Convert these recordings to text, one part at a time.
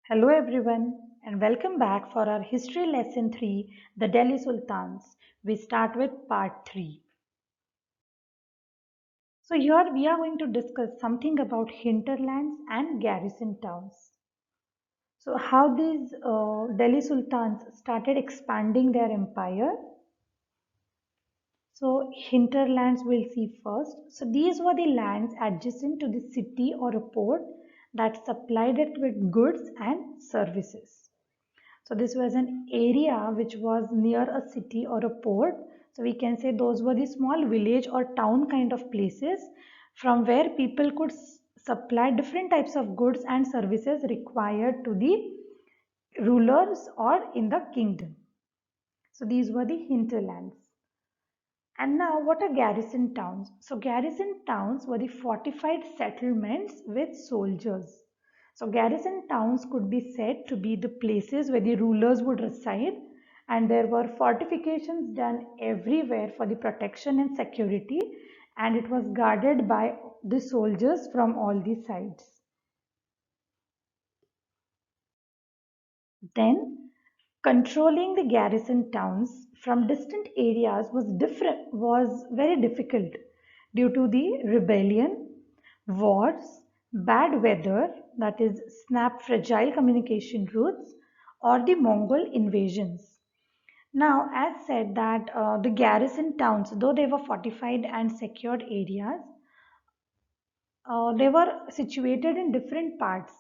Hello everyone and welcome back for our history lesson 3, the Delhi Sultans. We start with part 3. So here we are going to discuss something about hinterlands and garrison towns. So how these Delhi Sultans started expanding their empire. So hinterlands we'll see first. So these were the lands adjacent to the city or a port that supplied it with goods and services. So this was an area which was near a city or a port. So we can say those were the small village or town kind of places from where people could supply different types of goods and services required to the rulers or in the kingdom. So these were the hinterlands. And now, what are garrison towns? So, garrison towns were the fortified settlements with soldiers. So, garrison towns could be said to be the places where the rulers would reside, and there were fortifications done everywhere for the protection and security, and it was guarded by the soldiers from all the sides. Then, controlling the garrison towns from distant areas was very difficult due to the rebellion, wars, bad weather, that is snap fragile communication routes, or the Mongol invasions. Now, as said that the garrison towns, though they were fortified and secured areas, they were situated in different parts.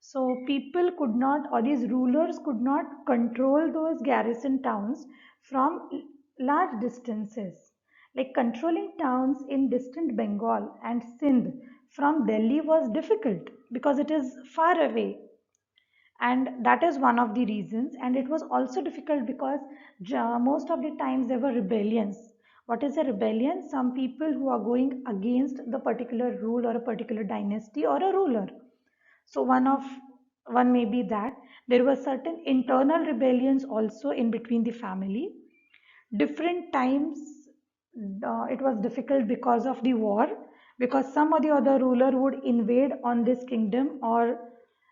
So people could not, or these rulers could not control those garrison towns from large distances. Like controlling towns in distant Bengal and Sindh from Delhi was difficult because it is far away, and that is one of the reasons. And it was also difficult because most of the times there were rebellions. What is a rebellion? Some people who are going against the particular rule or a particular dynasty or a ruler. So one may be that there were certain internal rebellions also in between the family. Different times it was difficult because of the war, because some or the other ruler would invade on this kingdom, or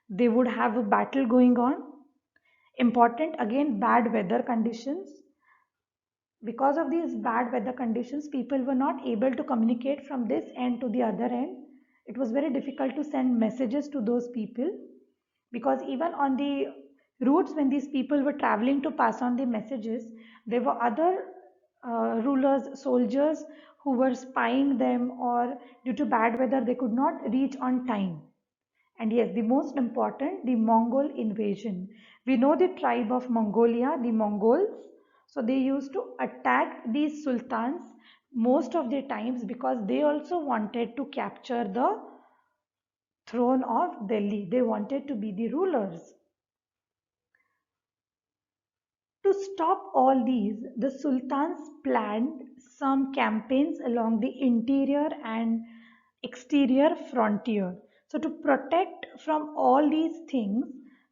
they would have a battle going on. Important again, bad weather conditions. Because of these bad weather conditions, people were not able to communicate from this end to the other end. It was very difficult to send messages to those people, because even on the routes when these people were traveling to pass on the messages, there were other rulers, soldiers who were spying them, or due to bad weather, they could not reach on time. And yes, the most important, the Mongol invasion. We know the tribe of Mongolia, the Mongols. So they used to attack these sultans most of the times because they also wanted to capture the throne of Delhi. They wanted to be the rulers. To stop all these, the sultans planned some campaigns along the interior and exterior frontier. So, to protect from all these things,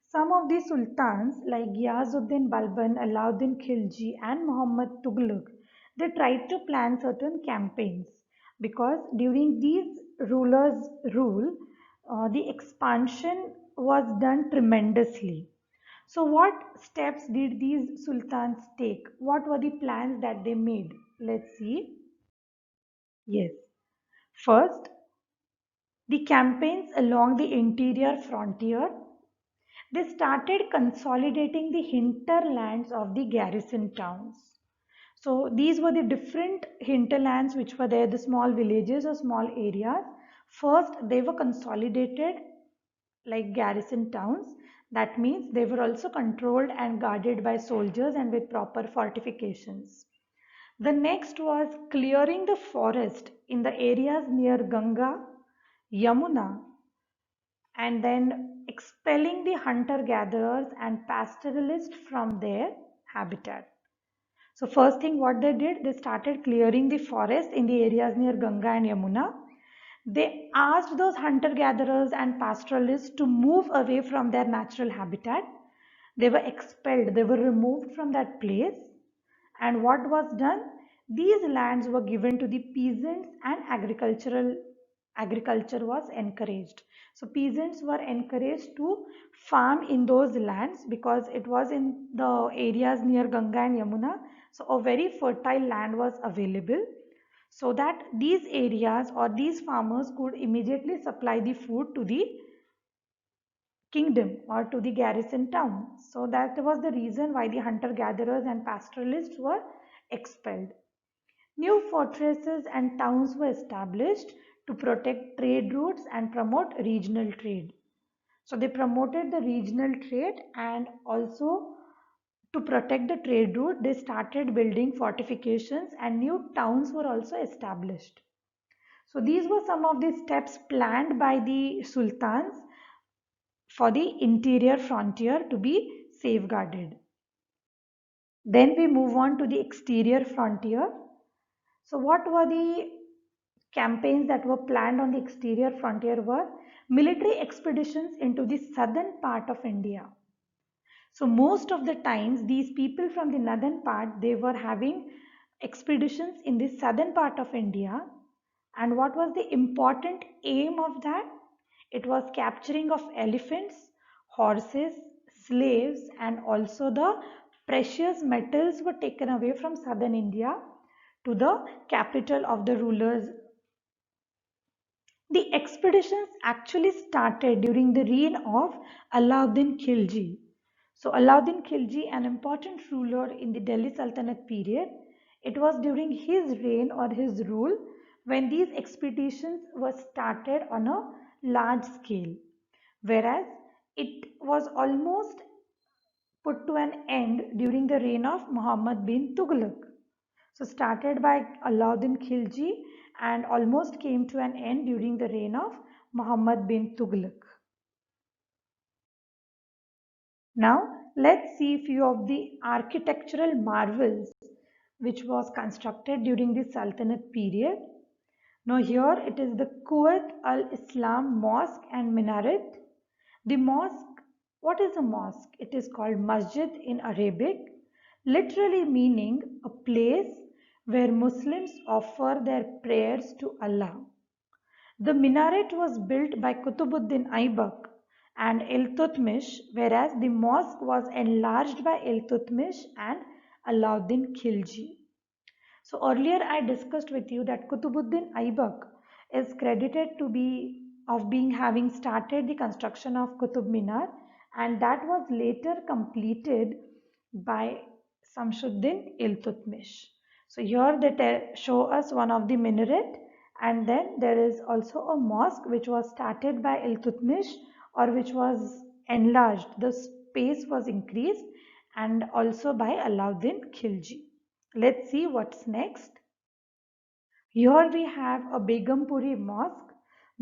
some of the sultans like Ghiyazuddin Balban, Alauddin Khilji, and Muhammad Tughlaq, they tried to plan certain campaigns, because during these rulers' rule, the expansion was done tremendously. So, what steps did these sultans take? What were the plans that they made? Let's see. Yes. First, the campaigns along the interior frontier. They started consolidating the hinterlands of the garrison towns. So, these were the different hinterlands which were there, the small villages or small areas. First, they were consolidated like garrison towns. That means they were also controlled and guarded by soldiers and with proper fortifications. The next was clearing the forest in the areas near Ganga, Yamuna, and then expelling the hunter gatherers and pastoralists from their habitat. So, first thing what they did, they started clearing the forest in the areas near Ganga and Yamuna. They asked those hunter gatherers and pastoralists to move away from their natural habitat. They were expelled, they were removed from that place. And what was done? These lands were given to the peasants and agricultural agriculture was encouraged. So peasants were encouraged to farm in those lands because it was in the areas near Ganga and Yamuna. So a very fertile land was available so that these areas or these farmers could immediately supply the food to the kingdom or to the garrison town. So that was the reason why the hunter gatherers and pastoralists were expelled. New fortresses and towns were established to protect trade routes and promote regional trade. So they promoted the regional trade, and also to protect the trade route, they started building fortifications and new towns were also established. So these were some of the steps planned by the sultans for the interior frontier to be safeguarded. Then we move on to the exterior frontier. So what were the campaigns that were planned on the exterior frontier were military expeditions into the southern part of India. So most of the times these people from the northern part, they were having expeditions in the southern part of India. And what was the important aim of that? It was capturing of elephants, horses, slaves, and also the precious metals were taken away from southern India to the capital of the rulers. The expeditions actually started during the reign of Alauddin Khilji. So Alauddin Khilji, an important ruler in the Delhi Sultanate period, it was during his reign or his rule when these expeditions were started on a large scale, whereas it was almost put to an end during the reign of Muhammad bin Tughlaq. So started by Alauddin Khilji and almost came to an end during the reign of Muhammad bin Tughlaq. Now let's see few of the architectural marvels which was constructed during the Sultanate period. Now here it is the Kuwait al-Islam Mosque and Minaret. The mosque, what is a mosque? It is called Masjid in Arabic, literally meaning a place where Muslims offer their prayers to Allah. The minaret was built by Qutbuddin Aibak and Iltutmish, whereas the mosque was enlarged by Iltutmish and Alauddin Khilji. So earlier I discussed with you that Qutbuddin Aibak is credited to be of being having started the construction of Qutub Minar, and that was later completed by Samshuddin Iltutmish. So here they show us one of the minaret, and then there is also a mosque which was started by Iltutmish or which was enlarged. The space was increased, and also by Alauddin Khilji. Let's see what's next. Here we have a Begumpuri mosque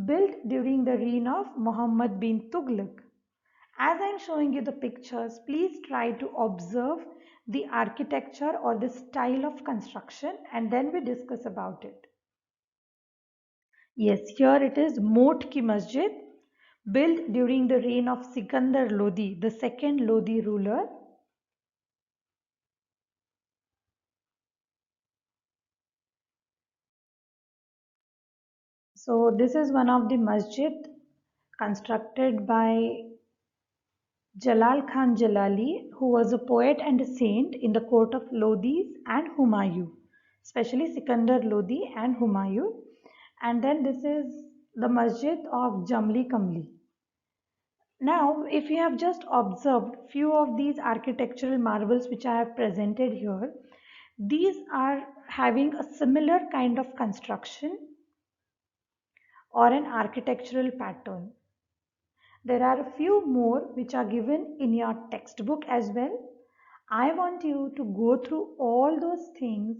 built during the reign of Muhammad bin Tughlaq. As I am showing you the pictures, please try to observe the architecture or the style of construction and then we discuss about it. Yes, here it is Mot Ki Masjid, built during the reign of Sikandar Lodi, the second Lodi ruler. So this is one of the masjid constructed by Jalal Khan Jalali, who was a poet and a saint in the court of Lodis and Humayun, especially Sikandar Lodi and Humayun. And then this is the masjid of Jamli Kamli. Now, if you have just observed few of these architectural marvels which I have presented here, these are having a similar kind of construction or an architectural pattern. There are a few more which are given in your textbook as well. I want you to go through all those things,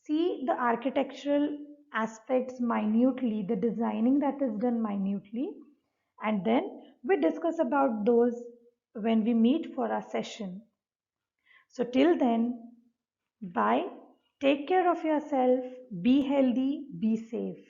see the architectural aspects minutely, the designing that is done minutely, and then we discuss about those when we meet for our session. So till then, bye. Take care of yourself. Be healthy. Be safe.